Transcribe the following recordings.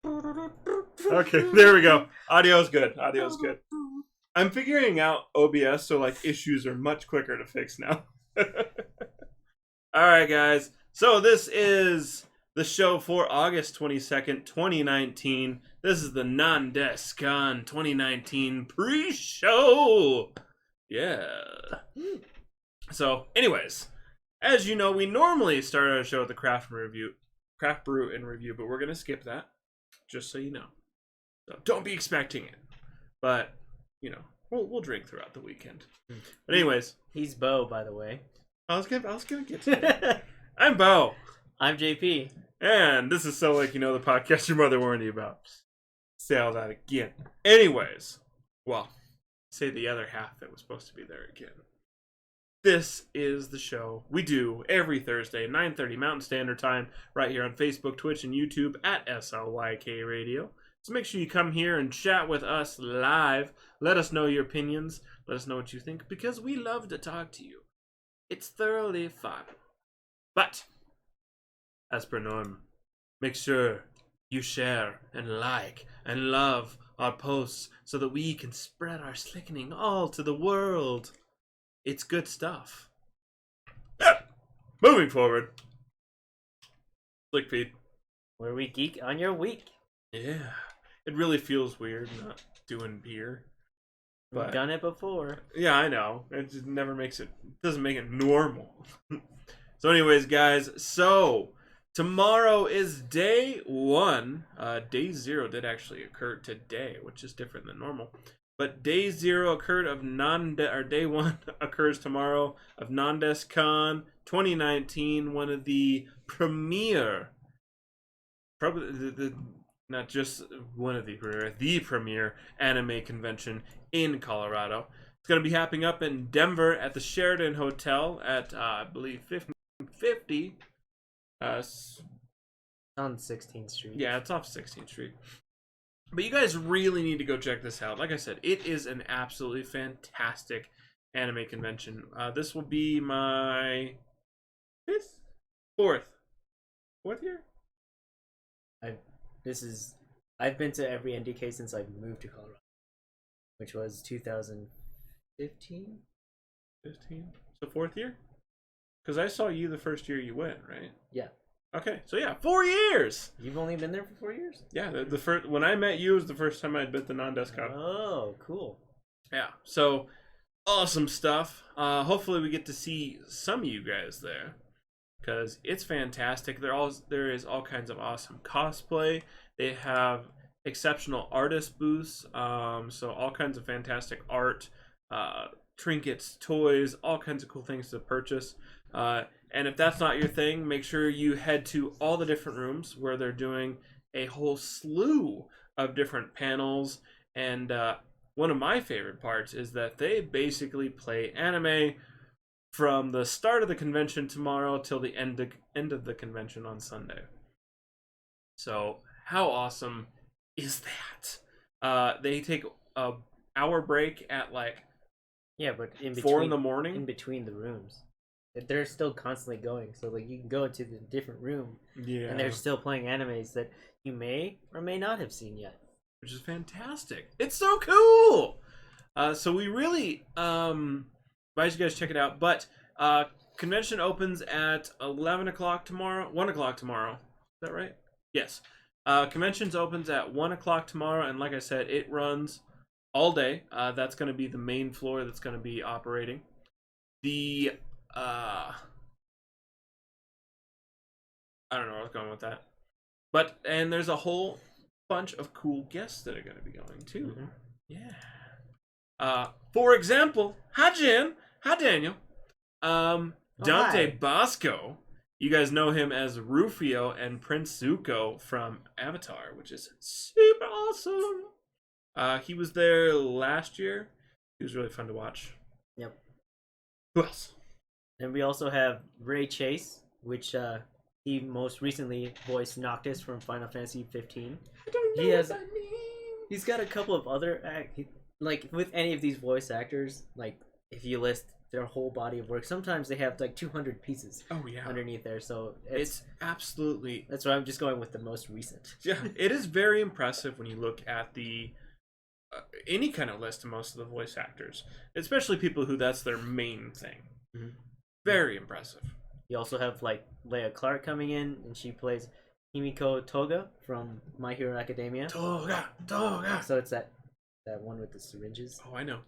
Okay, there we go. Audio's good. Audio's good. I'm figuring out OBS, so like issues are much quicker to fix now. Alright, guys. So this is the show for August 22nd, 2019. This is the NDK 2019 pre-show. Yeah. So, anyways, as you know, we normally start our show with the craft brew and review, but we're gonna skip that, just so you know. So don't be expecting it, but you know, we'll drink throughout the weekend. But anyways, he's Bo, by the way. I was gonna get to that. I'm Bo. I'm JP. And this is So Like You Know, the podcast your mother warned you about. Say all that again. Anyways, well, say the other half that was supposed to be there again. This is the show we do every Thursday, 9:30 Mountain Standard Time, right here on Facebook, Twitch, and YouTube at SLYK Radio. So make sure you come here and chat with us live. Let us know your opinions. Let us know what you think, because we love to talk to you. It's thoroughly fun. But, as per norm, make sure you share and like and love our posts so that we can spread our slickening all to the world. It's good stuff. Moving forward. Slick feed. Where we geek on your week. Yeah. It really feels weird not doing beer. We've done it before. Yeah, I know. It just never makes it, doesn't make it normal. So anyways, guys, so tomorrow is day 1. Day 0 did actually occur today, which is different than normal. But day 0 occurred of day 1 occurs tomorrow of NDK 2019, one of the premier, probably not just one of the premier anime convention in Colorado. It's going to be happening up in Denver at the Sheraton Hotel at, I believe, 1550. On 16th Street. Yeah, it's off 16th Street. But you guys really need to go check this out. Like I said, it is an absolutely fantastic anime convention. This will be my fourth year? I've been to every NDK since I moved to Colorado, which was 2015. 15? So 4th year? Because I saw you the first year you went, right? Yeah. Okay, so yeah, 4 years. You've only been there for 4 years? Yeah, the first when I met you was the first time I'd been to NDK. Oh, cool. Yeah, so awesome stuff. Hopefully we get to see some of you guys there, because it's fantastic. There is all kinds of awesome cosplay. They have exceptional artist booths, so all kinds of fantastic art, trinkets, toys, all kinds of cool things to purchase. And if that's not your thing, make sure you head to all the different rooms where they're doing a whole slew of different panels. And one of my favorite parts is that they basically play anime from the start of the convention tomorrow till the end of the convention on Sunday. So how awesome is that? They take a hour break at like but in between, 4 in the morning in between the rooms. They're still constantly going, so like you can go into the different room, and they're still playing animes that you may or may not have seen yet, which is fantastic. It's so cool. So we really advise you guys check it out. But convention opens at 11 o'clock tomorrow. 1 o'clock tomorrow. Is that right? Yes. Conventions opens at 1 o'clock tomorrow, and like I said, it runs all day. That's going to be the main floor that's going to be operating. The I don't know where I was going with that. And there's a whole bunch of cool guests that are going to be going too. Mm-hmm. Yeah. For example, hi Jen. Hi Daniel. Dante Bosco. You guys know him as Rufio and Prince Zuko from Avatar, which is super awesome. He was there last year. He was really fun to watch. Yep. Who else? And we also have Ray Chase, which he most recently voiced Noctis from Final Fantasy 15. I don't know what that means. He's got a couple of other like with any of these voice actors, like if you list their whole body of work. Sometimes they have like 200 pieces. Oh yeah. Underneath there, so it's absolutely. That's why I'm just going with the most recent. Yeah, it is very impressive when you look at the any kind of list of most of the voice actors, especially people who that's their main thing. Mm-hmm. Very impressive. You also have like Leia Clark coming in, and she plays Himiko Toga from My Hero Academia. Toga. So it's that one with the syringes. Oh, I know.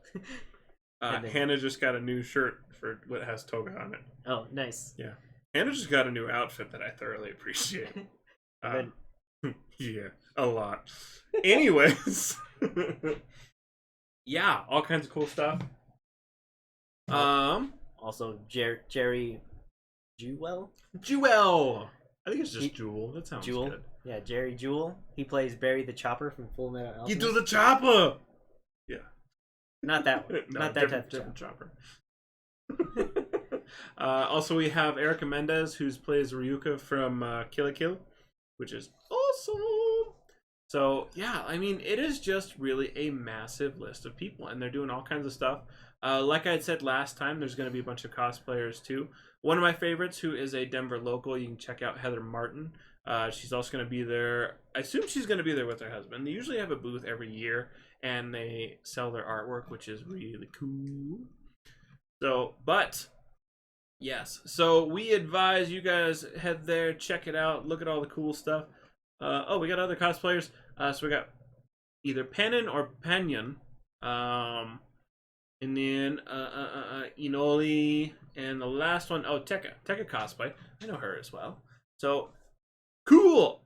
Hannah just got a new shirt for what has Toga on it. Oh, nice. Yeah. Hannah just got a new outfit that I thoroughly appreciate. Yeah, a lot. Anyways. Yeah, all kinds of cool stuff. Also, Jerry Jewell? Jewell! I think it's just Jewel. That sounds good. Yeah, Jerry Jewell. He plays Barry the Chopper from Full Metal Alchemist. You do the chopper! Yeah. Not that one. No, not that type of chopper. Also, we have Erica Mendez, who plays Ryuka from Kill la Kill, which is awesome. So, yeah, I mean, it is just really a massive list of people, and they're doing all kinds of stuff. Like I had said last time, there's going to be a bunch of cosplayers, too. One of my favorites, who is a Denver local, you can check out Heather Martin. She's also going to be there. I assume she's going to be there with her husband. They usually have a booth every year, and they sell their artwork, which is really cool. So, but... yes, so we advise you guys head there, check it out, look at all the cool stuff. Oh, we got other cosplayers. So we got either Panin or Panyan, and then Inoli, and the last one, oh, Tekka cosplay. I know her as well. So cool.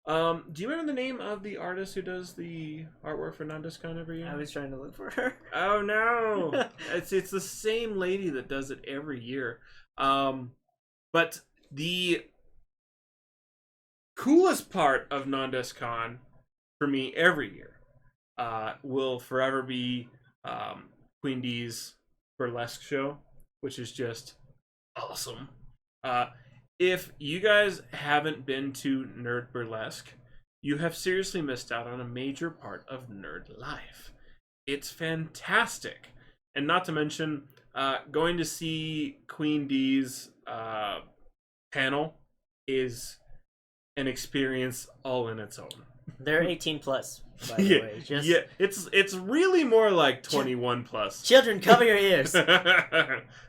Do you remember the name of the artist who does the artwork for NondisCon every year? I was trying to look for her. Oh no! it's the same lady that does it every year. But the coolest part of NondisCon for me every year will forever be Queen D's burlesque show, which is just awesome. If you guys haven't been to Nerd Burlesque, you have seriously missed out on a major part of nerd life. It's fantastic. And not to mention, going to see Queen D's panel is an experience all in its own. They're 18 plus, by the way. Yeah, it's really more like 21 plus. Children, cover your ears.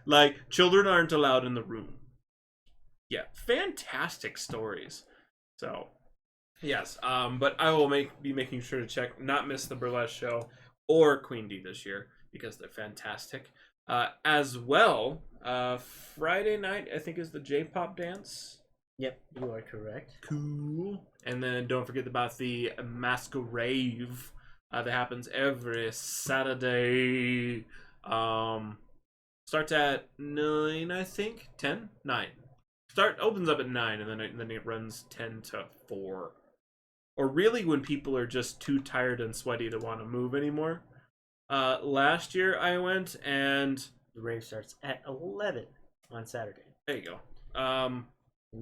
Like, children aren't allowed in the room. Yeah, fantastic stories. So, yes, but I will be making sure to not miss the burlesque show or Queen D this year, because they're fantastic. As well, Friday night, I think, is the J-pop dance. Yep, you are correct. Cool. And then don't forget about the Masquerade that happens every Saturday. Starts at 9, I think. 10? 9. Opens up at 9, and then it runs 10 to 4. Or really when people are just too tired and sweaty to want to move anymore. Last year I went, and the rave starts at 11 on Saturday. There you go.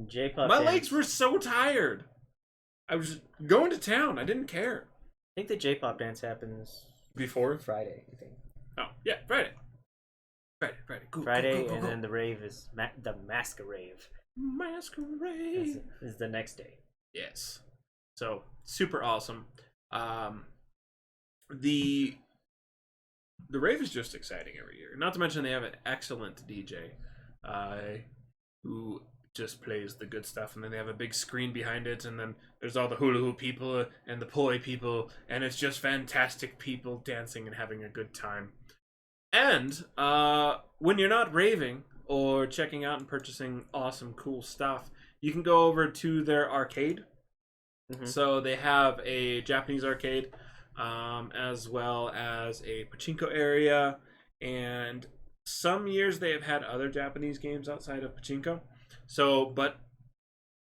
J-pop my legs were so tired. I was going to town. I didn't care. I think the J-pop dance happens before Friday, I think. Oh, yeah, Friday. Go, Friday, go. And then the rave is the Masquerade. Masquerade is the next day. Yes. So, super awesome. The rave is just exciting every year. Not to mention they have an excellent DJ who just plays the good stuff, and then they have a big screen behind it, and then there's all the hula hoop people and the poi people, and it's just fantastic people dancing and having a good time. And when you're not raving or checking out and purchasing awesome cool stuff, you can go over to their arcade. Mm-hmm. So they have a Japanese arcade, as well as a pachinko area, and some years they have had other Japanese games outside of pachinko. So, but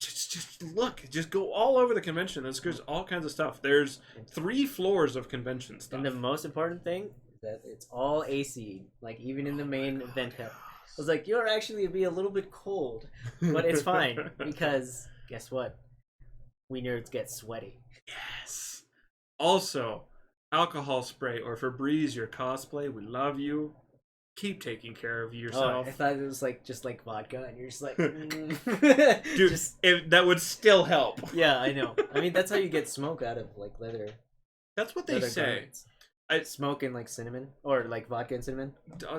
just look, just go all over the convention. There's all kinds of stuff. There's 3 floors of convention stuff. And the most important thing is that it's all AC. Like, even in the main event hall. I was like, you'll actually be a little bit cold, but it's fine, because guess what? We nerds get sweaty. Yes. Also, alcohol spray or Febreze your cosplay. We love you. keep taking care of Oh, yourself. I thought it was like just like vodka, and you're just like, Dude, that would still help. Yeah, I know. I mean, that's how you get smoke out of like leather. That's what they Leather say. garments. Smoke and like cinnamon, or like vodka and cinnamon.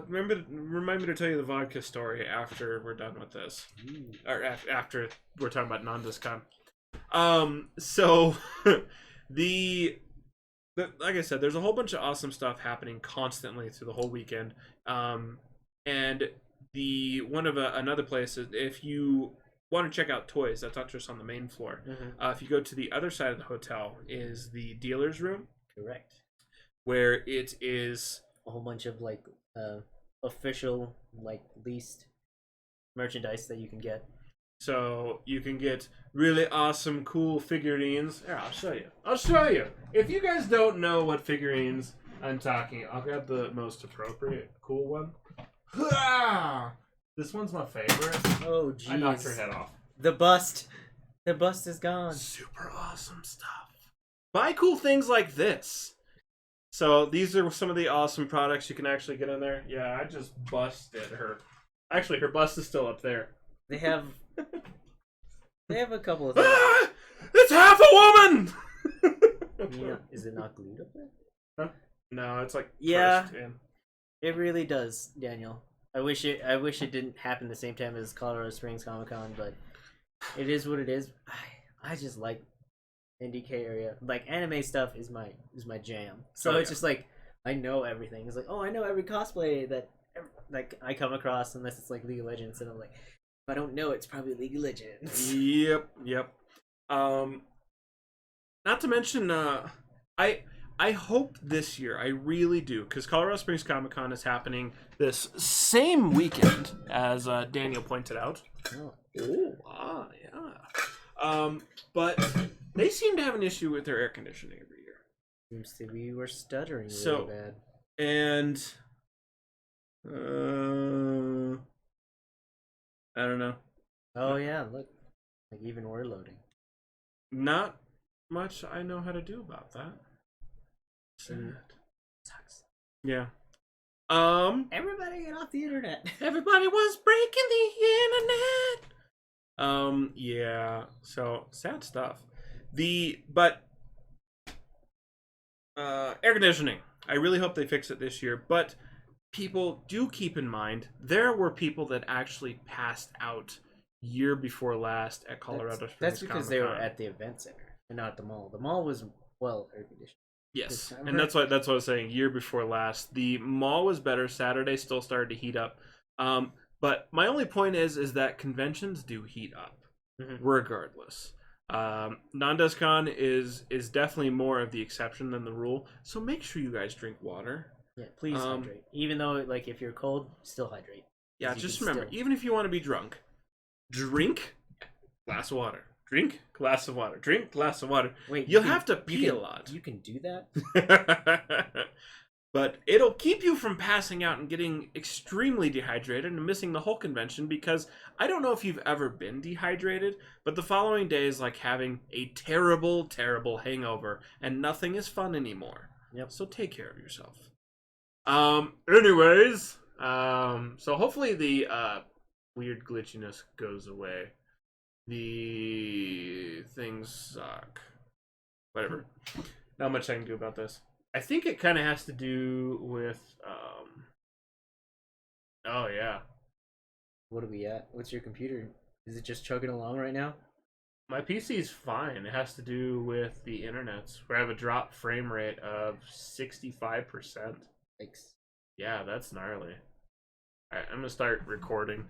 Remind me to tell you the vodka story after we're done with this, or after we're talking about non-discon. So like I said, there's a whole bunch of awesome stuff happening constantly through the whole weekend. And another place is if you want to check out toys, that's not just on the main floor. If you go to the other side of the hotel, is the dealer's room. Correct. Where it is a whole bunch of like official like leased merchandise that you can get. So you can get really awesome, cool figurines. Here, I'll show you. I'll show you. If you guys don't know what figurines I'm talking, I'll grab the most appropriate, cool one. This one's my favorite. Oh, jeez. I knocked her head off. The bust. The bust is gone. Super awesome stuff. Buy cool things like this. So these are some of the awesome products you can actually get in there. Yeah, I just busted her. Actually, her bust is still up there. They have a couple of things. It's half a woman! Is it not glued up there? Huh? No, it's like yeah. pressed in. It really does, Daniel. I wish it didn't happen the same time as Colorado Springs Comic Con, but it is what it is. I just like NDK area. Like anime stuff is my jam. So it's just like I know everything. It's like, oh, I know every cosplay that like I come across, unless it's like League of Legends, and I'm like, if I don't know, it's probably League of Legends. Yep. Not to mention, I hope this year, I really do, because Colorado Springs Comic Con is happening this same weekend, as Daniel pointed out. Yeah. But they seem to have an issue with their air conditioning every year. Seems to be we're stuttering really bad. And I don't know. Oh yeah, look, like even we're loading. Not much I know how to do about that. Sucks. Yeah. Everybody get off the internet. Everybody was breaking the internet. Yeah. So sad stuff. But air conditioning. I really hope they fix it this year. But people do keep in mind there were people that actually passed out year before last at Colorado Springs. That's because Comic-Con. they were at the event center and not the mall. The mall was well air conditioned. Yes, and that's what I was saying. Year before last, the mall was better. Saturday still started to heat up. But my only point is that conventions do heat up, regardless. Non-DesCon is definitely more of the exception than the rule. So make sure you guys drink water. Yeah, please hydrate. Even though, like, if you're cold, still hydrate. Yeah, just remember, even if you want to be drunk, drink glass of water. Drink glass of water. Drink glass of water. Wait, you'll have to pee a lot. You can do that? But it'll keep you from passing out and getting extremely dehydrated and missing the whole convention, because I don't know if you've ever been dehydrated, but the following day is like having a terrible, terrible hangover, and nothing is fun anymore. Yep. So take care of yourself. Anyways, so hopefully the weird glitchiness goes away. The things suck. Whatever. Not much I can do about this. I think it kind of has to do with, oh yeah. What are we at? What's your computer? Is it just chugging along right now? My PC's fine. It has to do with the internets, where I have a drop frame rate of 65%. Thanks. Yeah, that's gnarly. Alright, I'm gonna start recording.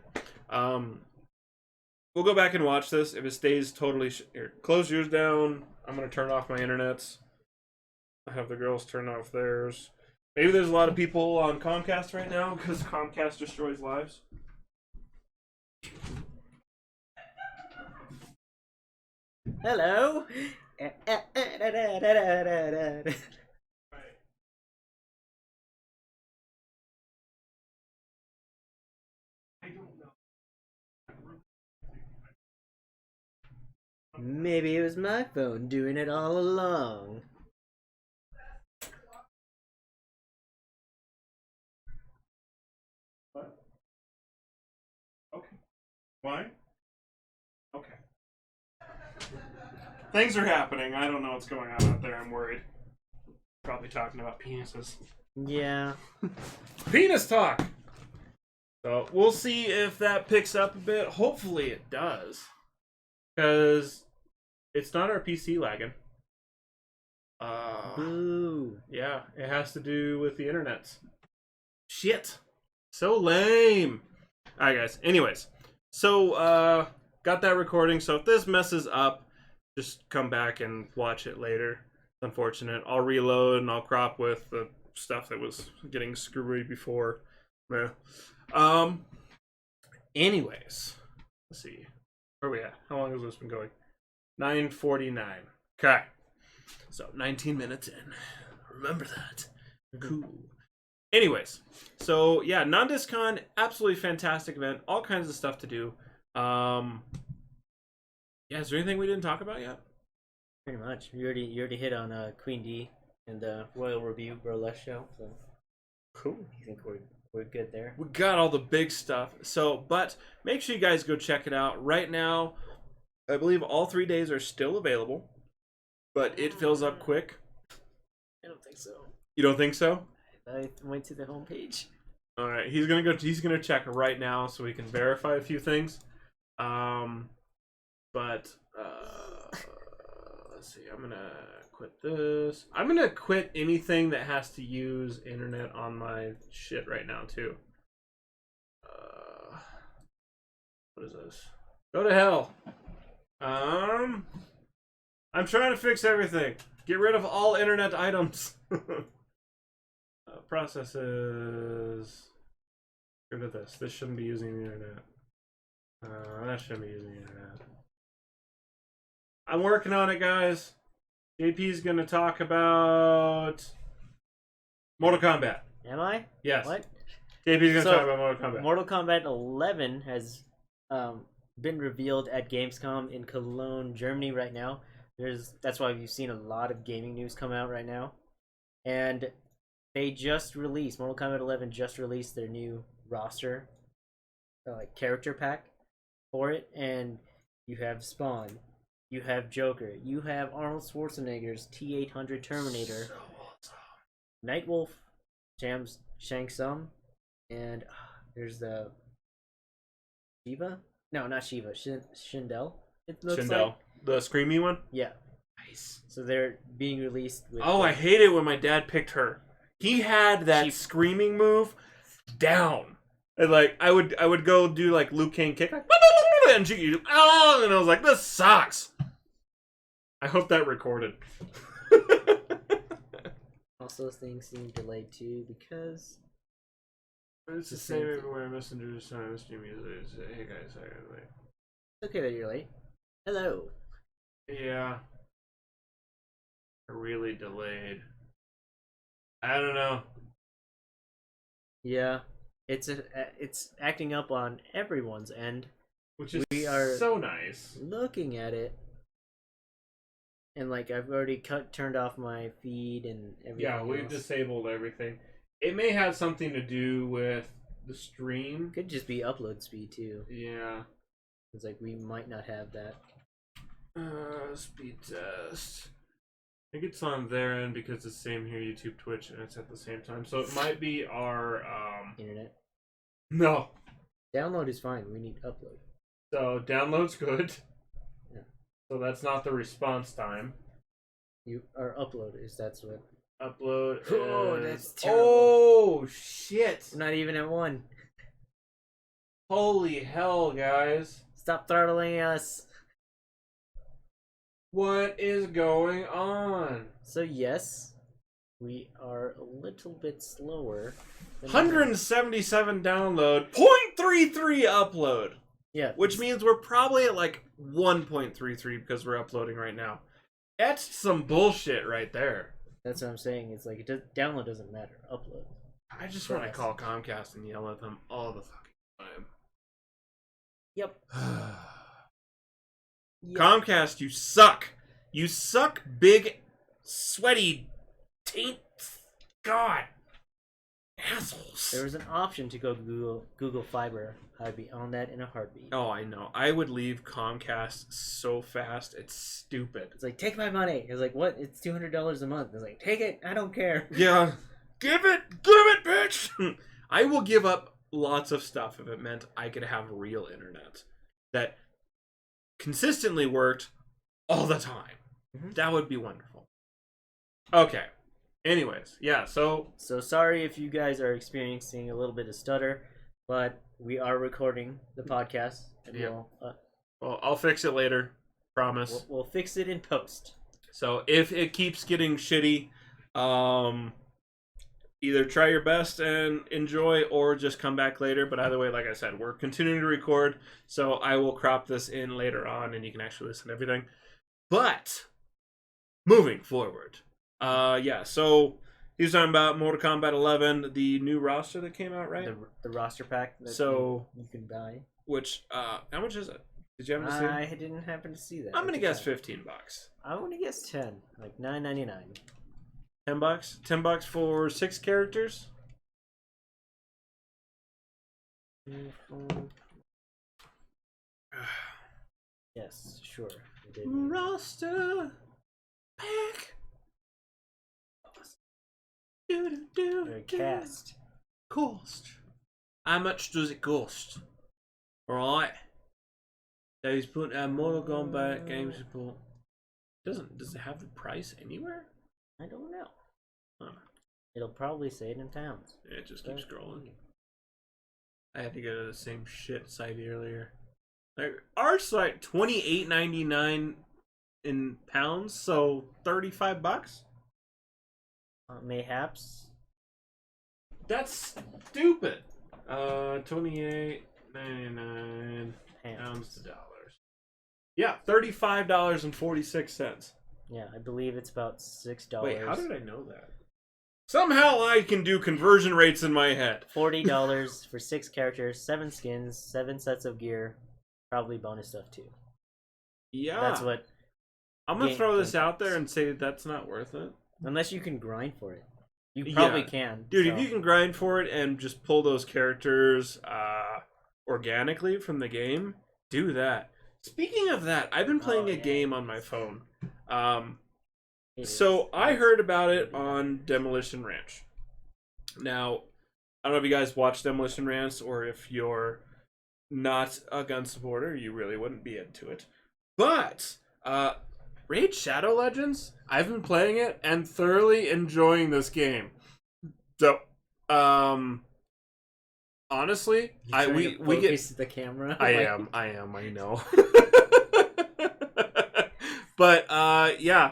We'll go back and watch this. If it stays totally... Here, close yours down. I'm gonna turn off my internets. I have the girls turn off theirs. Maybe there's a lot of people on Comcast right now, because Comcast destroys lives. Hello. Maybe it was my phone doing it all along. Why? Okay. Things are happening. I don't know what's going on out there. I'm worried. Probably talking about penises. Yeah. Penis talk! So we'll see if that picks up a bit. Hopefully it does. Because it's not our PC lagging. Boo. Yeah, it has to do with the internet. Shit. So lame. Alright, guys. Anyways. So, got that recording. So if this messes up, just come back and watch it later. It's unfortunate. I'll reload and I'll crop with the stuff that was getting screwy before. Yeah. Anyways. Let's see. Where are we at? How long has this been going? 9:49. Okay. So 19 minutes in. Remember that. Cool. Anyways, so yeah, Non-DiscCon, absolutely fantastic event. All kinds of stuff to do. Yeah, is there anything we didn't talk about yet? Pretty much. You already hit on Queen D and the Royal Review Burlesque show. So Cool. I think we're good there. We got all the big stuff. So, but make sure you guys go check it out. Right now, I believe all 3 days are still available, but it fills up quick. I don't think so. You don't think so? I went to the homepage. All right, he's gonna check right now so we can verify a few things. But let's see. I'm gonna quit this. I'm gonna quit anything that has to use internet on my shit right now too. What is this? Go to hell. I'm trying to fix everything. Get rid of all internet items. Processes. Get rid of this. This shouldn't be using the internet. That shouldn't be using the internet. I'm working on it, guys. JP's gonna talk about Mortal Kombat. Am I? Yes. What? JP's gonna talk about Mortal Kombat. Mortal Kombat 11 has been revealed at Gamescom in Cologne, Germany right now. That's why we've seen a lot of gaming news come out right now. And they just released, Mortal Kombat 11 just released their new roster, character pack for it. And you have Spawn, you have Joker, you have Arnold Schwarzenegger's T-800 Terminator, So awesome. Nightwolf, Shang Tsung, and there's the Shiva? No, not Shiva. Shindel. It looks Shindel. like. The screamy one? Yeah. Nice. So they're being released with. Oh, I hate it when my dad picked her. He had that screaming move down. And like I would go do like Liu Kang kick, like, and she, oh, and I was like, this sucks. I hope that recorded. Also, things seem delayed too because. It's the same everywhere. Messengers, stream music. Hey guys, sorry, I'm late. Okay, that you're late. Hello. Yeah. Really delayed. I don't know. Yeah, it's acting up on everyone's end. Which is we are so nice. Looking at it, and like I've already turned off my feed and everything. Yeah, we've disabled everything. It may have something to do with the stream. Could just be upload speed too. Yeah. It's like we might not have that. Speed test. I think it's on their end because it's the same here, YouTube, Twitch, and it's at the same time. So it might be our Internet. No. Download is fine. We need upload. So download's good. Yeah. So that's not the response time. Our upload is that's what. Upload. Oh, that's terrible. Oh shit! We're not even at 1. Holy hell, guys! Stop throttling us. What is going on? So yes, we are a little bit slower. 177 download, 0.33 upload. Yeah, Which means we're probably at like 1.33 because we're uploading right now. That's some bullshit right there. that's what I'm saying. It's like download doesn't matter. Upload. I just want to call Comcast and yell at them all the fucking time. Yep. Comcast, you suck. You suck, big, sweaty taint. God. Assholes. there was an option to go Google Fiber, I'd be on that in a heartbeat. Oh, I know. I would leave Comcast so fast. It's stupid. It's like, take my money. It's like, what? It's $200 a month. It's like, take it. I don't care. Yeah. Give it, bitch. I will give up lots of stuff if it meant I could have real internet that consistently worked all the time. Mm-hmm. That would be wonderful. Okay. Anyways, yeah, so sorry if you guys are experiencing a little bit of stutter, but we are recording the podcast, and well, I'll fix it later. Promise. We'll fix it in post. So if it keeps getting shitty, either try your best and enjoy, or just come back later. But either way, like I said, we're continuing to record, so I will crop this in later on, and you can actually listen to everything. But moving forward. So he was talking about Mortal Kombat 11, the new roster that came out, right? The roster pack that you can buy. Which, how much is it? Did you happen to see? I didn't happen to see that. I'm gonna guess $15. I'm gonna guess 10, like $9.99. $10? $10 for 6 characters? Yes, sure. Roster pack. Cast. Cost. How much does it cost? Alright. So he's putting out Mortal Kombat game support. Does it have the price anywhere? I don't know. Huh. It'll probably say it in pounds. Yeah, it just keeps scrolling. I had to go to the same shit site earlier. Like, our site $28.99 in pounds, so $35. Mayhaps. That's stupid. $28.99 pounds to dollars. Yeah, $35.46. Yeah, I believe it's about $6. Wait, how did I know that? Somehow I can do conversion rates in my head. $40 for 6 characters, 7 skins, 7 sets of gear, probably bonus stuff too. Yeah. That's what. I'm going to throw this out there and say that's not worth it. Unless you can grind for it. You probably can. Dude, if you can grind for it and just pull those characters organically from the game, do that. Speaking of that, I've been playing a game on my phone. So I heard about it on Demolition Ranch. Now, I don't know if you guys watch Demolition Ranch, or if you're not a gun supporter, you really wouldn't be into it. But Raid Shadow Legends, I've been playing it and thoroughly enjoying this game. So, honestly, we get the camera. I know. But yeah,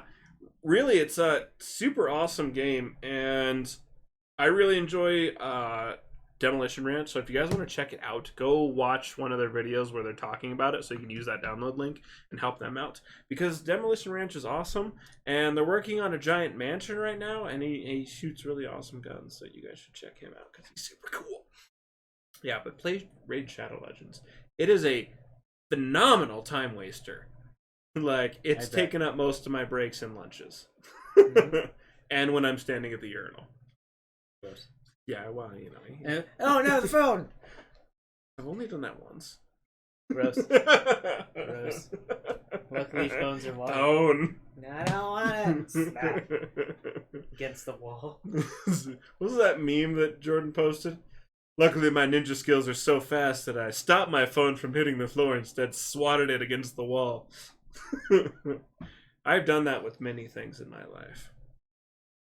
really, it's a super awesome game, and I really enjoy Demolition Ranch. So if you guys want to check it out, go watch one of their videos where they're talking about it, so you can use that download link and help them out. Because Demolition Ranch is awesome, and they're working on a giant mansion right now, and he shoots really awesome guns, so you guys should check him out because he's super cool. Yeah, but play Raid Shadow Legends. It is a phenomenal time waster. Like, it's taken up most of my breaks and lunches. And when I'm standing at the urinal. Gross. Yeah, well, you know. Oh no, the phone! I've only done that once. Gross. Gross. Luckily, phones are water. Phone. I don't want it. Smack. Against the wall. What was that meme that Jordan posted? Luckily, my ninja skills are so fast that I stopped my phone from hitting the floor, instead swatted it against the wall. I've done that with many things in my life.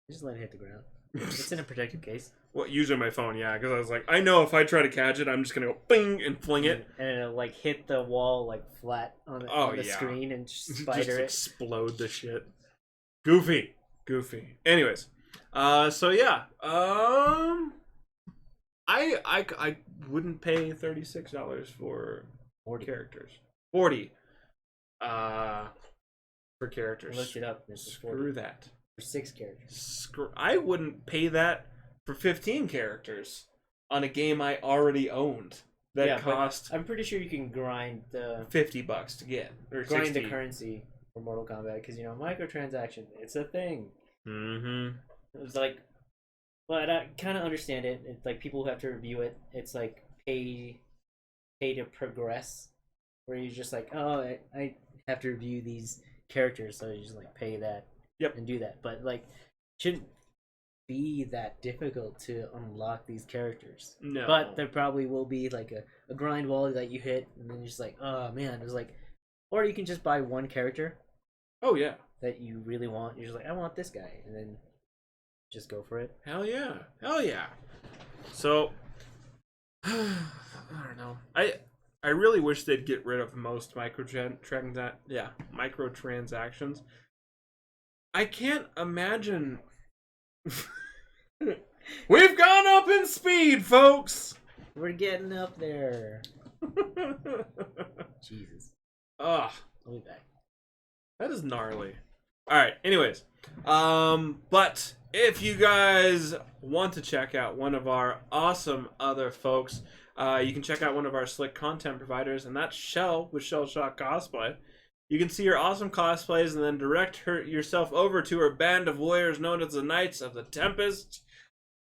Just let it hit the ground. It's in a protected case. Well, using my phone, yeah, because I was like, I know if I try to catch it, I'm just gonna go bing and fling it, and it'll like hit the wall like flat on the screen and spider just it. Explode the shit. Goofy. Anyways, so yeah, I wouldn't pay $36 for 40 characters. 40. For characters. I looked it up. Screw that. For 6 characters. I wouldn't pay that for 15 characters on a game I already owned. That cost. I'm pretty sure you can grind the $50 to get, or grind 60. the currency for Mortal Kombat because microtransaction. It's a thing. Mm-hmm. It was like But I kind of understand it. It's like people who have to review it. It's like pay to progress, where you're just like, oh, I have to review these characters, so you just like pay that Yep. and do that. But like, shouldn't be that difficult to unlock these characters. No. But there probably will be like a grind wall that you hit, and then you're just like, oh man, it's like, or you can just buy one character Oh yeah. that you really want. You're just like, I want this guy, and then just go for it. Hell yeah. Hell yeah. So I don't know. I really wish they'd get rid of most microtransactions. I can't imagine. We've gone up in speed, folks. We're getting up there. Jesus. Ugh, I'll be back. that is gnarly. All right. Anyways, but if you guys want to check out one of our awesome other folks, you can check out one of our slick content providers, and that's Shell with Shell Shock Cosplay. You can see her awesome cosplays and then direct yourself over to her band of warriors known as the Knights of the Tempest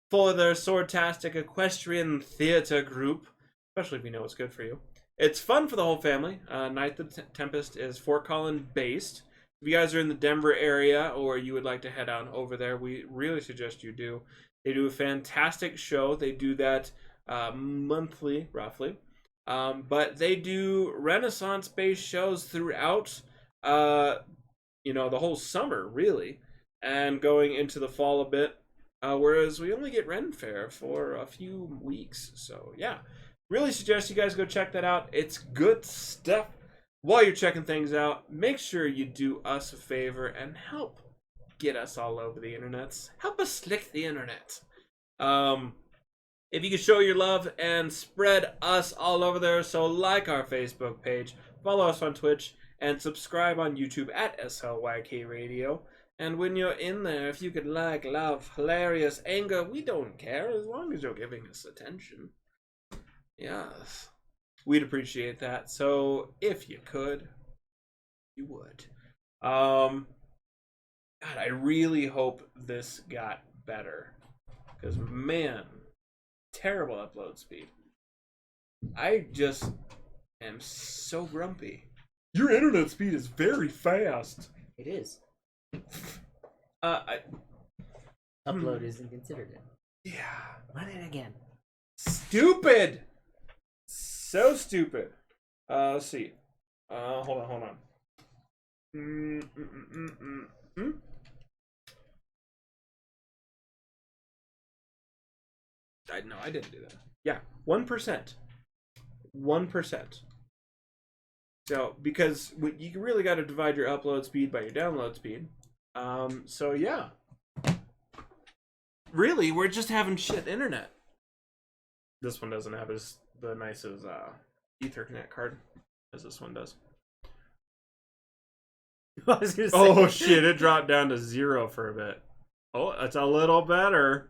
for their swordtastic equestrian theater group, especially if you know what's good for you. It's fun for the whole family. Knight of the Tempest is Fort Collins based. If you guys are in the Denver area or you would like to head on over there, we really suggest you do. They do a fantastic show. They do that monthly, roughly. But they do Renaissance-based shows throughout, the whole summer, really, and going into the fall a bit. Whereas we only get Ren Fair for a few weeks. So, yeah. Really suggest you guys go check that out. It's good stuff. While you're checking things out, make sure you do us a favor and help get us all over the internets. Help us slick the internet. If you could show your love and spread us all over there, so like our Facebook page, follow us on Twitch, and subscribe on YouTube at SLYK Radio. And when you're in there, if you could like, love, hilarious, anger, we don't care as long as you're giving us attention. Yes. We'd appreciate that. So if you could, you would. God, I really hope this got better. Because, man, terrible upload speed. I just am so grumpy. Your internet speed is very fast. It is. I Upload isn't considered it. Yeah. Run it again. Stupid. So stupid. Let's see. Hold on. No, I didn't do that. Yeah, 1%. 1%. So, because you really got to divide your upload speed by your download speed. So yeah. Really, we're just having shit internet. This one doesn't have the nicest Ethernet card as this one does. I was gonna say. Oh shit! It dropped down to 0 for a bit. Oh, that's a little better.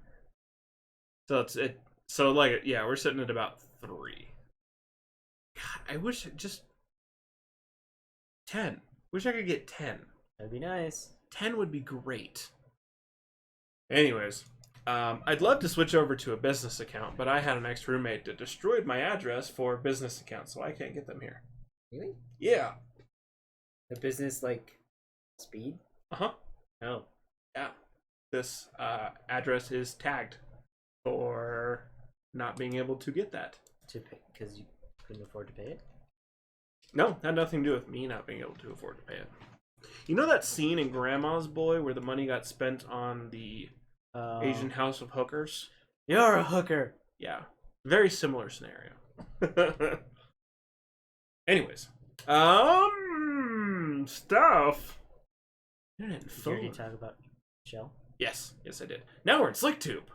So we're sitting at about 3. God, I wish just 10. Wish I could get 10. That'd be nice. 10 would be great. Anyways, I'd love to switch over to a business account, but I had an ex-roommate that destroyed my address for business accounts, so I can't get them here. Really? Yeah. The business like speed? Uh-huh. Oh. Yeah. This address is tagged for not being able to get that. To pay because you couldn't afford to pay it? No, had nothing to do with me not being able to afford to pay it. You know that scene in Grandma's Boy where the money got spent on the Asian House of Hookers? You're a hooker. Yeah. Very similar scenario. Anyways. Stuff. Did you already talk about Shell? Yes, I did. Now we're in SlickTube.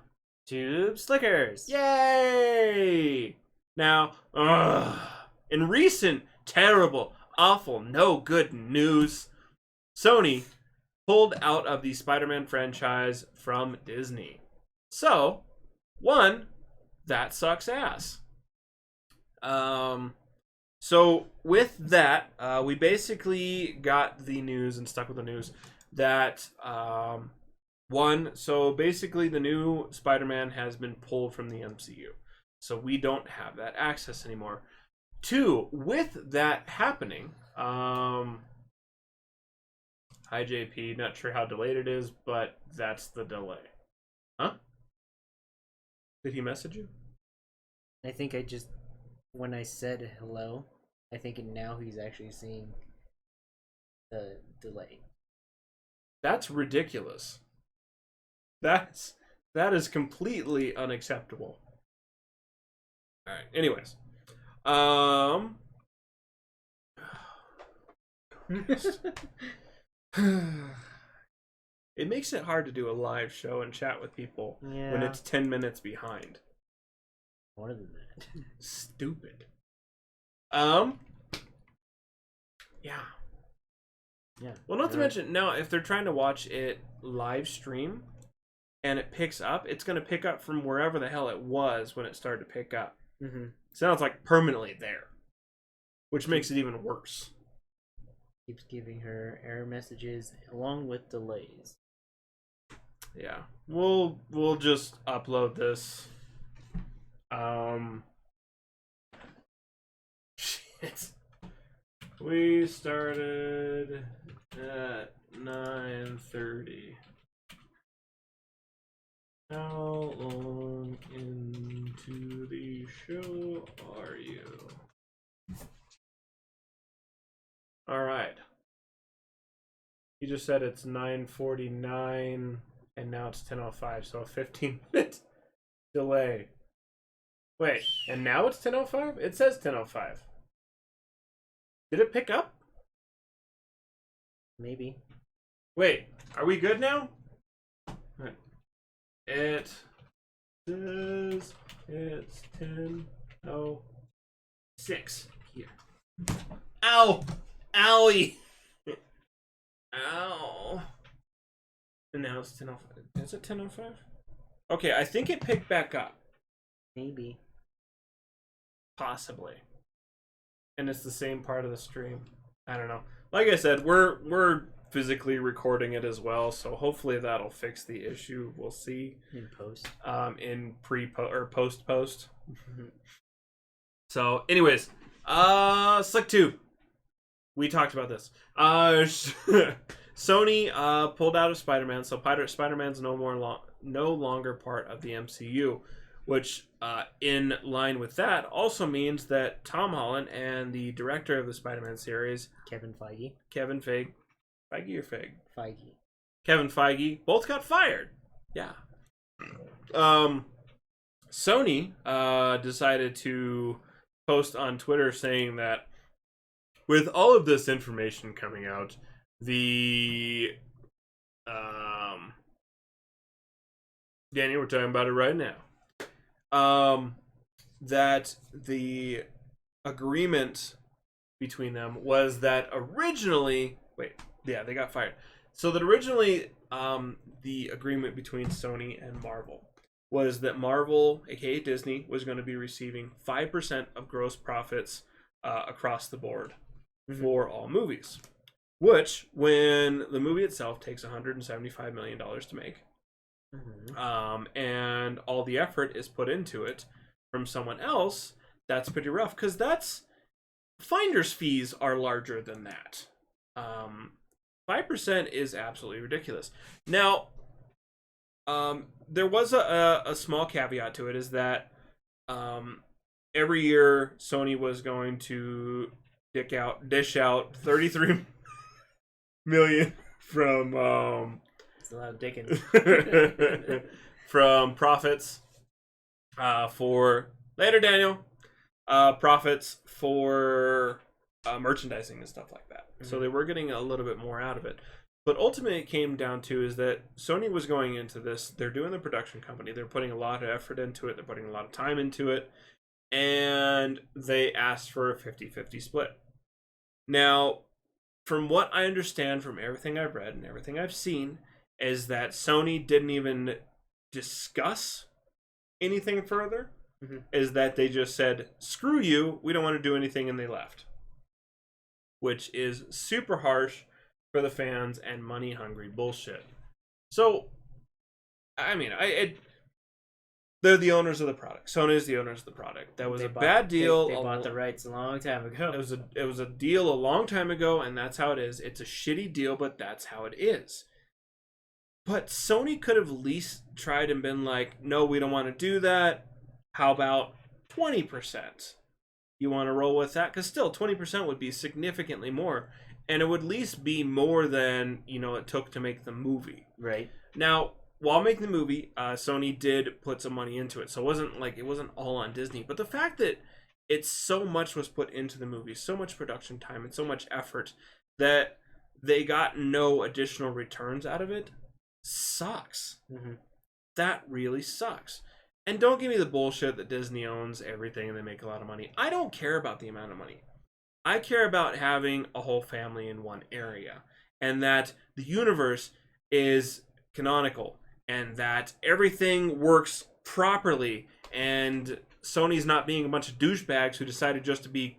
Tube Slickers. Yay! Now, in recent terrible, awful, no good news, Sony pulled out of the Spider-Man franchise from Disney. So, that sucks ass. So with that, we basically got the news and stuck with the news that One, so basically the new Spider-Man has been pulled from the MCU. So we don't have that access anymore. Two, with that happening, hi JP, not sure how delayed it is, but that's the delay. Huh? Did he message you? I think I just, when I said hello, I think now he's actually seeing the delay. That's ridiculous. That is completely unacceptable. All right. Anyways, it makes it hard to do a live show and chat with people when Yeah. it's 10 minutes behind. More than that. Stupid. Yeah. Yeah. Well, not to mention, now, if they're trying to watch it live stream and it picks up, it's going to pick up from wherever the hell it was when it started to pick up. Mm-hmm. Sounds like permanently there, which makes it even worse. Keeps giving her error messages along with delays. Yeah. We'll just upload this. Shit. We started at 9:30. How long into the show are you? All right. He just said it's 9:49 and now it's 10:05, so a 15-minute delay. Wait, and now it's 10:05? It says 10:05. Did it pick up? Maybe. Wait, are we good now? It says it's 10:06 here. Ow! Owie! Ow! And now it's 10:05. Is it 10:05? Okay, I think it picked back up. Maybe. Possibly. And it's the same part of the stream. I don't know. Like I said, we're physically recording it as well, so hopefully that'll fix the issue. We'll see. In post. In post. So, anyways, Slick 2. We talked about this. Sony pulled out of Spider-Man, so Spider-Man's no longer part of the MCU, which in line with that also means that Tom Holland and the director of the Spider-Man series, Kevin Feige. Feige or Feig? Feige. Kevin Feige, both got fired. Yeah. Sony decided to post on Twitter saying that with all of this information coming out, the Danny, we're talking about it right now. That the agreement between them was that originally, they got fired. So that originally, the agreement between Sony and Marvel was that Marvel, aka Disney, was going to be receiving 5% of gross profits across the board for all movies. Which, when the movie itself takes $175 million to make, and all the effort is put into it from someone else, that's pretty rough, because finder's fees are larger than that. 5% is absolutely ridiculous. Now, there was a small caveat to it, is that every year Sony was going to dish out 33 million from it's a lot of Dickens. from profits for later, Daniel. Profits for merchandising and stuff like that. So they were getting a little bit more out of it. But ultimately, it came down to is that Sony was going into this. They're doing the production company. They're putting a lot of effort into it. They're putting a lot of time into it. And they asked for a 50-50 split. Now, from what I understand from everything I've read and everything I've seen, is that Sony didn't even discuss anything further. Is that they just said, screw you, we don't want to do anything, and they left. Which is super harsh for the fans and money-hungry bullshit. So, I mean, they're the owners of the product. Sony is the owners of the product. That was a bad deal. They bought the rights a long time ago. It was a deal a long time ago, and that's how it is. It's a shitty deal, but that's how it is. But Sony could have at least tried and been like, no, we don't want to do that. How about 20%? You want to roll with that? Because still, 20% would be significantly more. And it would at least be more than, it took to make the movie. Right. Now, while making the movie, Sony did put some money into it. So it wasn't all on Disney. But the fact that so much was put into the movie, so much production time and so much effort that they got no additional returns out of it sucks. Mm-hmm. That really sucks. And don't give me the bullshit that Disney owns everything and they make a lot of money. I don't care about the amount of money. I care about having a whole family in one area, and that the universe is canonical, and that everything works properly, and Sony's not being a bunch of douchebags who decided just to be,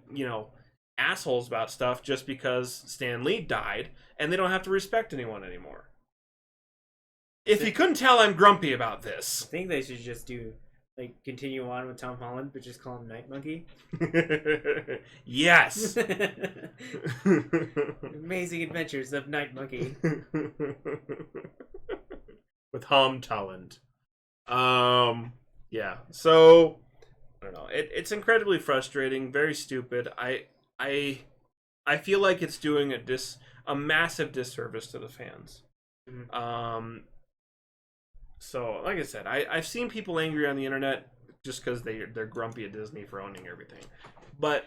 assholes about stuff just because Stan Lee died, and they don't have to respect anyone anymore. If you couldn't tell, I'm grumpy about this. I think they should just continue on with Tom Holland, but just call him Night Monkey. Yes. Amazing Adventures of Night Monkey. With Tom Holland. Yeah. So I don't know. It's incredibly frustrating, very stupid. I feel like it's doing a massive disservice to the fans. Mm-hmm. So, like I said, I've seen people angry on the internet just because they're grumpy at Disney for owning everything. But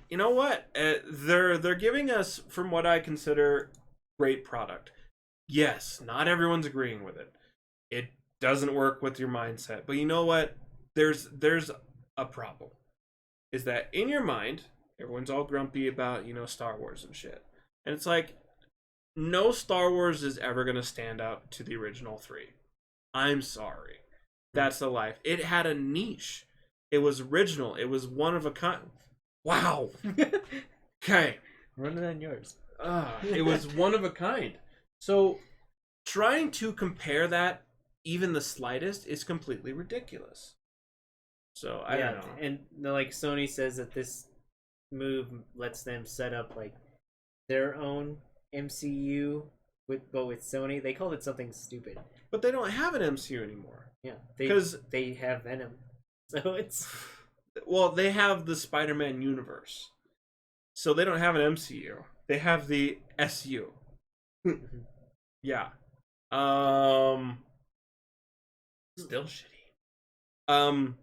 you know what? They're giving us, from what I consider, great product. Yes, not everyone's agreeing with it. It doesn't work with your mindset. But you know what? There's a problem. Is that in your mind, everyone's all grumpy about, Star Wars and shit. And it's like, no Star Wars is ever going to stand up to the original 3. I'm sorry. That's the life. It had a niche. It was original. It was one of a kind. Wow. Okay. Run it on yours. It was one of a kind. So, trying to compare that, even the slightest, is completely ridiculous. So, I don't know. And Sony says that this move lets them set up their own MCU with Sony. They called it something stupid. But they don't have an MCU anymore. Yeah, because they have Venom. So it's well, they have the Spider-Man universe. So they don't have an MCU. They have the SU. Yeah. Still shitty.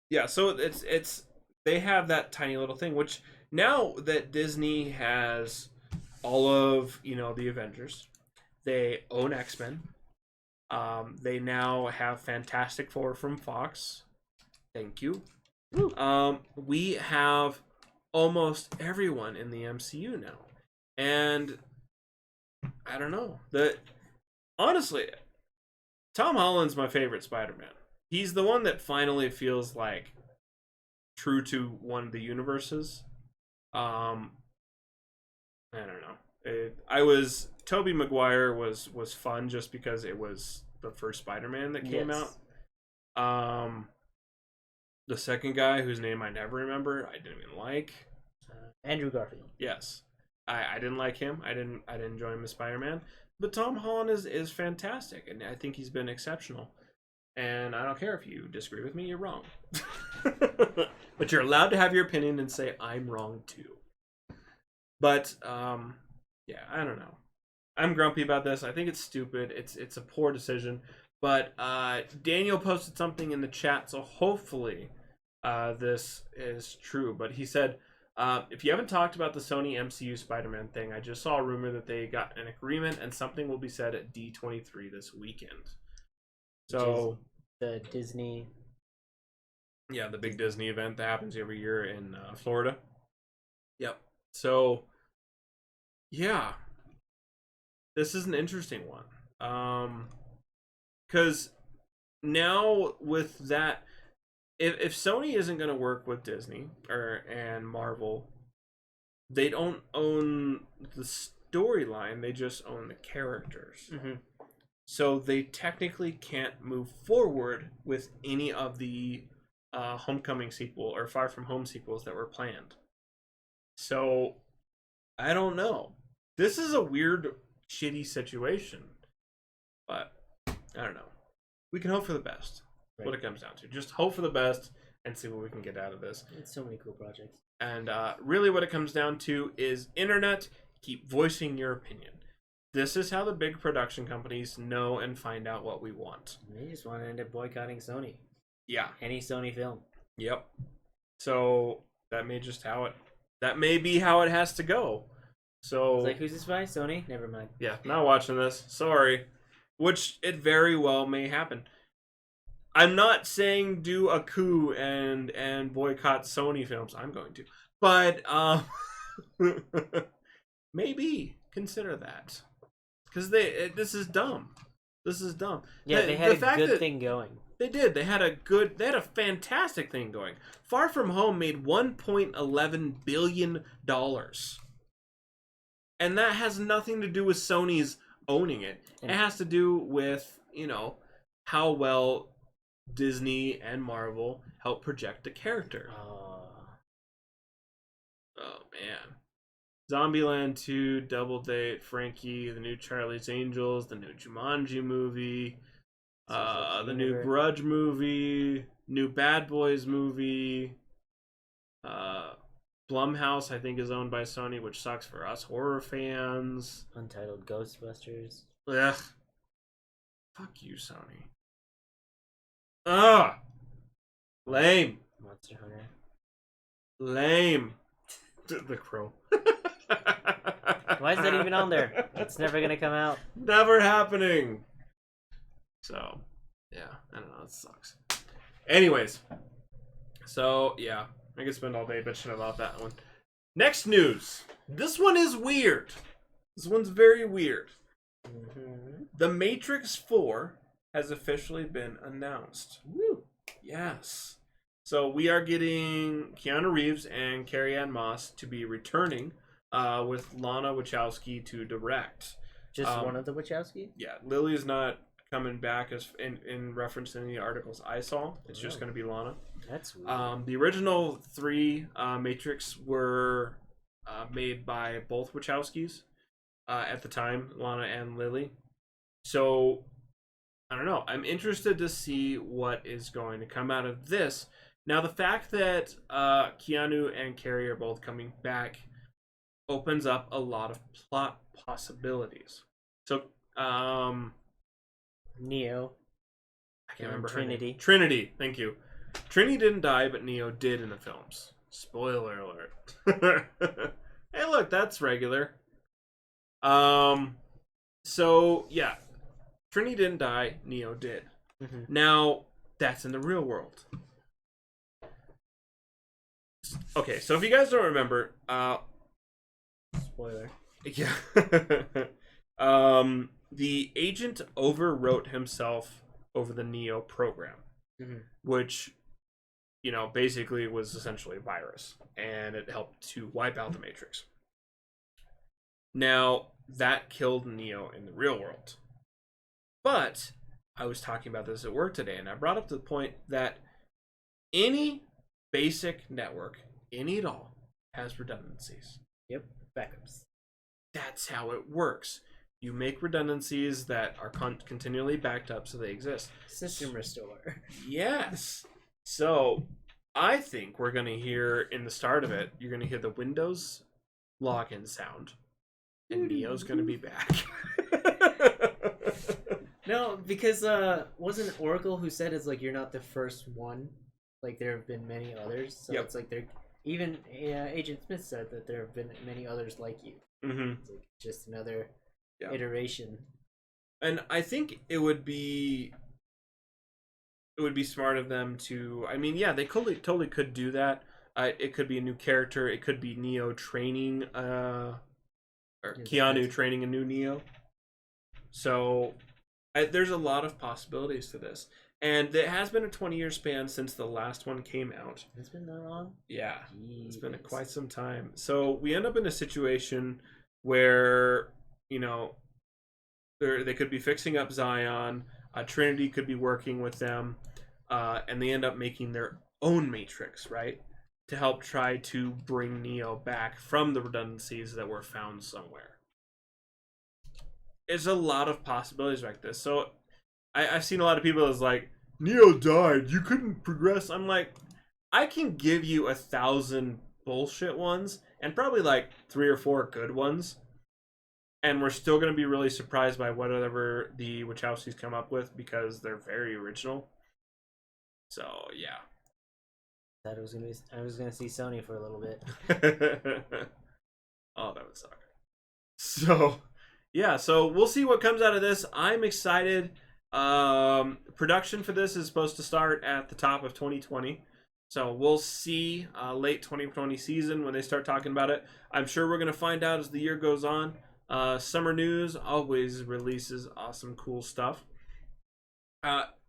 Yeah, so it's they have that tiny little thing, which now that Disney has all of, the Avengers, they own X-Men. They now have Fantastic Four from Fox. Thank you. We have almost everyone in the MCU now. And I don't know. Honestly, Tom Holland's my favorite Spider-Man. He's the one that finally feels like true to one of the universes. I don't know. Tobey Maguire was fun just because it was the first Spider-Man that came out. The second guy, whose name I never remember, I didn't even like. Andrew Garfield. Yes, I didn't like him. I didn't enjoy him as Spider-Man. But Tom Holland is fantastic, and I think he's been exceptional. And I don't care if you disagree with me, you're wrong. But you're allowed to have your opinion and say I'm wrong too. But yeah, I don't know. I'm grumpy about this. I think it's stupid. It's a poor decision. But Daniel posted something in the chat, so hopefully this is true. But he said, if you haven't talked about the Sony MCU Spider-Man thing, I just saw a rumor that they got an agreement and something will be said at D23 this weekend. So the Disney, yeah, the big Disney event that happens every year in Florida. Yep. So yeah, this is an interesting one. Because now with that, if Sony isn't going to work with Disney and Marvel, they don't own the storyline; they just own the characters. Mm-hmm. So they technically can't move forward with any of the Homecoming sequel or Far From Home sequels that were planned. So I don't know. This is a weird, shitty situation, but I don't know. We can hope for the best. Right. What it comes down to. Just hope for the best and see what we can get out of this. It's so many cool projects. And really what it comes down to is internet, keep voicing your opinion. This is how the big production companies know and find out what we want. They just want to end up boycotting Sony. Yeah. Any Sony film. Yep. So that may be how it has to go. So it's like, who's this by? Sony? Never mind. Yeah, not watching this. Sorry. Which it very well may happen. I'm not saying do a coup and boycott Sony films. I'm going to. But maybe consider that. Because this is dumb. This is dumb. Yeah, they had a good thing going. They did. They had a fantastic thing going. Far From Home made $1.11 billion. And that has nothing to do with Sony's owning it. It has to do with, how well Disney and Marvel help project the character. Oh, man. Zombieland 2, Double Date, Frankie, the new Charlie's Angels, the new Jumanji movie, the new Grudge movie, new Bad Boys movie. Blumhouse, I think, is owned by Sony, which sucks for us horror fans. Untitled Ghostbusters. Ugh. Fuck you, Sony. Ugh. Lame. Monster Hunter. Lame. The Crow. Why is that even on there? It's never gonna come out. Never happening. So, yeah, I don't know. It sucks. Anyways, so yeah, I could spend all day bitching about that one. Next news. This one is weird. This one's very weird. Mm-hmm. The Matrix 4 has officially been announced. Woo! Yes. So we are getting Keanu Reeves and Carrie-Anne Moss to be returning with Lana Wachowski to direct. Just one of the Wachowski? Yeah, Lily is not coming back as in reference to any articles I saw. It's just going to be Lana. That's weird. The original 3 Matrix were made by both Wachowskis at the time, Lana and Lily. So, I don't know. I'm interested to see what is going to come out of this. Now, the fact that Keanu and Carrie are both coming back opens up a lot of plot possibilities. So, Neo. I can't remember Trinity. Her name. Trinity, thank you. Trinity didn't die, but Neo did in the films. Spoiler alert. Hey, look, that's regular. So, yeah. Trinity didn't die, Neo did. Mm-hmm. Now, that's in the real world. Okay, so if you guys don't remember, spoiler. Yeah. The agent overwrote himself over the Neo program, which, basically was essentially a virus, and it helped to wipe out the Matrix. Now, that killed Neo in the real world. But I was talking about this at work today, and I brought up the point that any basic network, any at all, has redundancies. Yep, backups. That's how it works. You make redundancies that are continually backed up so they exist. System restore. Yes. So, I think we're going to hear, in the start of it, you're going to hear the Windows login sound. And Neo's going to be back. No, because wasn't Oracle who said it's like you're not the first one? Like there have been many others. So it's like even Agent Smith said that there have been many others like you. Mm-hmm. It's like just another iteration. And I think it would be smart of them to. I mean, yeah, they totally could do that. It could be a new character. It could be Neo training, or Keanu training a new Neo. So there's a lot of possibilities to this. And it has been a 20-year span since the last one came out. It's been that long? Yeah. Jeez. It's been quite some time. So we end up in a situation where, they could be fixing up Zion. Trinity could be working with them, and they end up making their own Matrix, right? To help try to bring Neo back from the redundancies that were found somewhere. It's a lot of possibilities like this. So I've seen a lot of people as like, Neo died, you couldn't progress. I'm like, I can give you 1,000 bullshit ones and probably like 3 or 4 good ones, and we're still going to be really surprised by whatever the Wachowskis come up with because they're very original. So yeah. I was gonna see Sony for a little bit. Oh, that would suck. So yeah, so we'll see what comes out of this. I'm excited. Production for this is supposed to start at the top of 2020. So we'll see late 2020 season when they start talking about it. I'm sure we're going to find out as the year goes on. Summer News always releases awesome, cool stuff.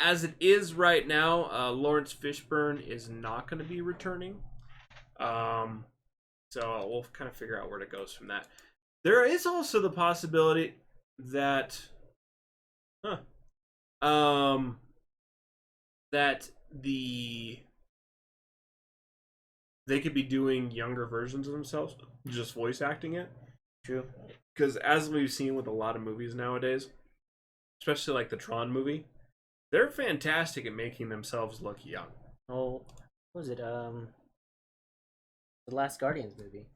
As it is right now, Lawrence Fishburne is not going to be returning. So we'll kind of figure out where it goes from that. There is also the possibility that, that they could be doing younger versions of themselves, just voice acting it. True. Because as we've seen with a lot of movies nowadays, especially like the Tron movie, they're fantastic at making themselves look young. Oh, what was it? The Last Guardians movie.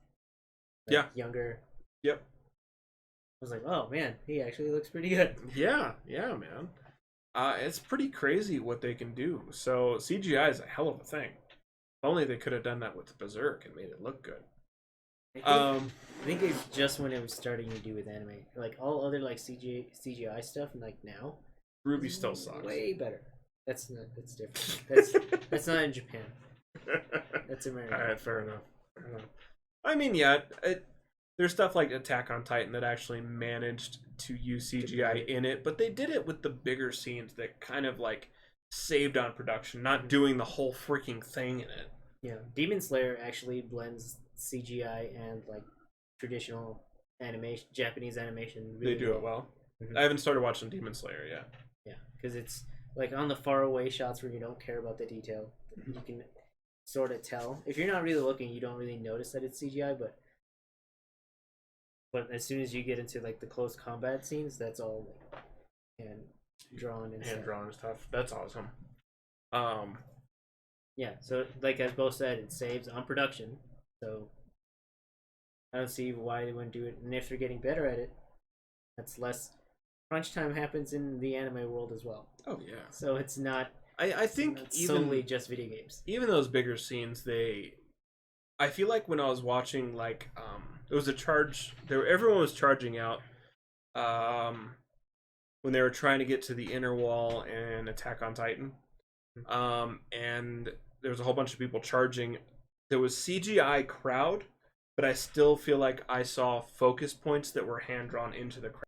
Like, yeah. Younger. Yep. I was like, oh man, he actually looks pretty good. Yeah, man. It's pretty crazy what they can do. So CGI is a hell of a thing. If only they could have done that with Berserk and made it look good. I think it's just when it was starting to do with anime. Like all other like CGI stuff, and like now, Ruby still sucks. Way better. That's different. That's not in Japan. That's America. All right, fair enough. I mean, yeah, there's stuff like Attack on Titan that actually managed to use CGI in it, but they did it with the bigger scenes that kind of like saved on production, not doing the whole freaking thing in it. Yeah, Demon Slayer actually blends CGI and like traditional animation, Japanese animation. Really they do it well. Mm-hmm. I haven't started watching Demon Slayer yet. Yeah, because it's like on the far away shots where you don't care about the detail, you can sort of tell. If you're not really looking, you don't really notice that it's CGI, but as soon as you get into like the close combat scenes, that's all like, hand drawn and stuff. That's awesome. Yeah, so like as both said, it saves on production. So I don't see why they wouldn't do it. And if they're getting better at it, that's less crunch time happens in the anime world as well. Oh yeah. So it's not. I think not even solely just video games. Even those bigger scenes, I feel like when I was watching, like, it was a charge. Everyone was charging out. When they were trying to get to the inner wall in Attack on Titan, and there was a whole bunch of people charging. There was CGI crowd, but I still feel like I saw focus points that were hand drawn into the crowd.